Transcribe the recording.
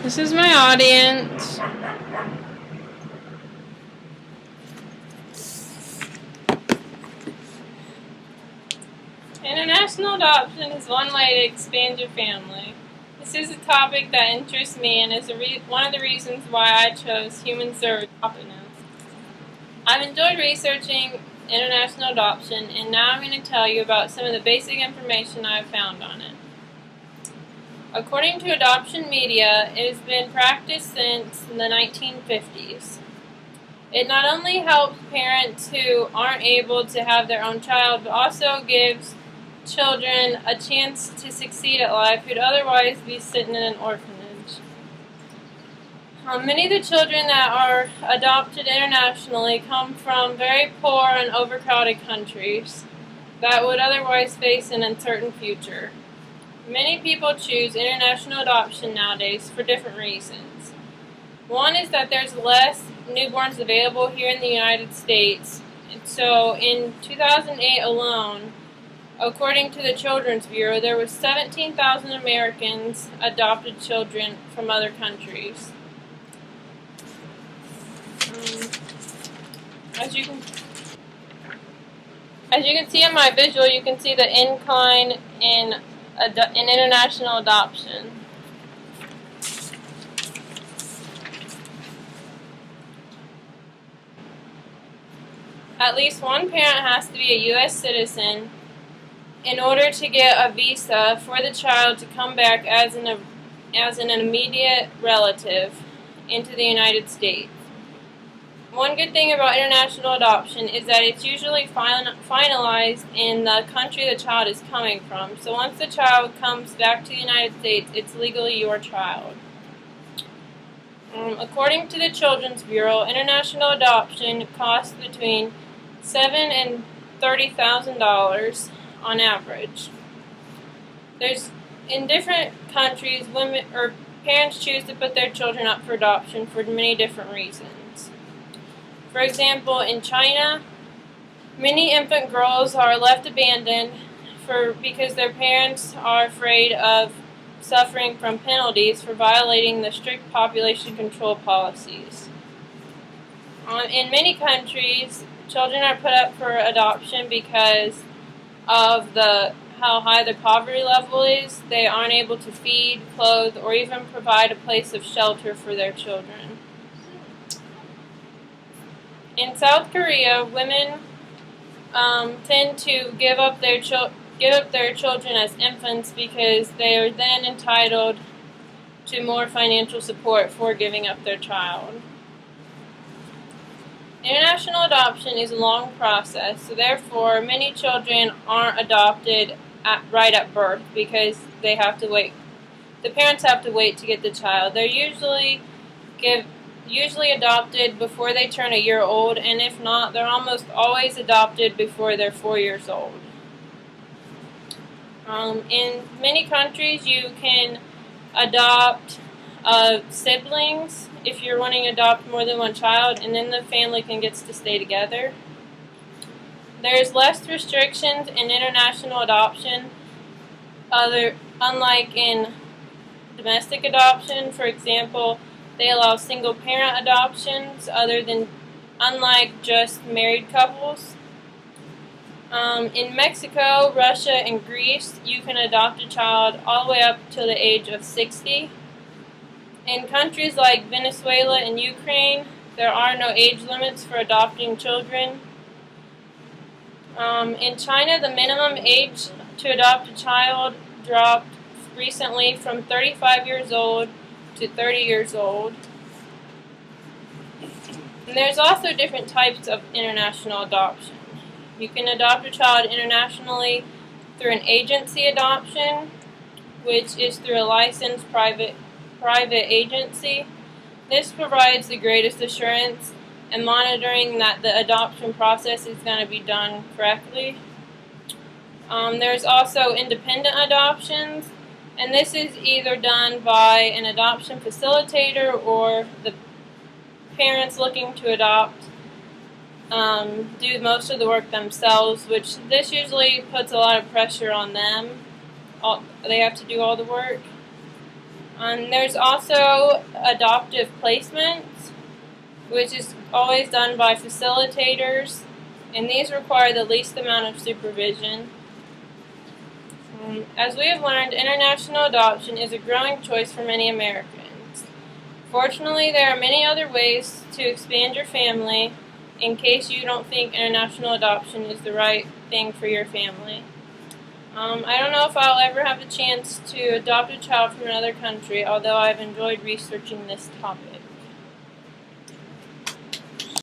This is my audience. International adoption is one way to expand your family. This is a topic that interests me and is one of the reasons why I chose human service adoption. I've enjoyed researching international adoption, and now I'm going to tell you about some of the basic information I have found on it. According to Adoption Media, it has been practiced since the 1950s. It not only helps parents who aren't able to have their own child, but also gives children a chance to succeed at life who'd otherwise be sitting in an orphanage. Many of the children that are adopted internationally come from very poor and overcrowded countries that would otherwise face an uncertain future. Many people choose international adoption nowadays for different reasons. One is that there's less newborns available here in the United States. And so in 2008 alone, according to the Children's Bureau, there was 17,000 Americans adopted children from other countries. As you can see in my visual, you can see the incline in international adoption. At least one parent has to be a U.S. citizen in order to get a visa for the child to come back as an immediate relative into the United States. One good thing about international adoption is that it's usually finalized in the country the child is coming from. So once the child comes back to the United States, it's legally your child. According to the Children's Bureau, international adoption costs between $7,000 and $30,000 on average. In different countries, women or parents choose to put their children up for adoption for many different reasons. For example, in China, many infant girls are left abandoned because their parents are afraid of suffering from penalties for violating the strict population control policies. In many countries, children are put up for adoption because of how high the poverty level is. They aren't able to feed, clothe, or even provide a place of shelter for their children. In South Korea, women tend to give up their children as infants because they are then entitled to more financial support for giving up their child. International adoption is a long process, so therefore many children aren't adopted right at birth because they have to wait. The parents have to wait to get the child. They're usually adopted before they turn a year old, and if not, they're almost always adopted before they're 4 years old. In many countries, you can adopt siblings if you're wanting to adopt more than one child, and then the family gets to stay together. There's less restrictions in international adoption, unlike in domestic adoption. For example, they allow single-parent adoptions, unlike just married couples. In Mexico, Russia, and Greece, you can adopt a child all the way up to the age of 60. In countries like Venezuela and Ukraine, there are no age limits for adopting children. In China, the minimum age to adopt a child dropped recently from 35 years old to 30 years old. And there's also different types of international adoption. You can adopt a child internationally through an agency adoption, which is through a licensed private agency. This provides the greatest assurance and monitoring that the adoption process is going to be done correctly. There's also independent adoptions, and this is either done by an adoption facilitator or the parents looking to adopt do most of the work themselves, which this usually puts a lot of pressure on them. They have to do all the work. There's also adoptive placements, which is always done by facilitators, and these require the least amount of supervision. As we have learned, international adoption is a growing choice for many Americans. Fortunately, there are many other ways to expand your family in case you don't think international adoption is the right thing for your family. I don't know if I'll ever have a chance to adopt a child from another country, although I've enjoyed researching this topic.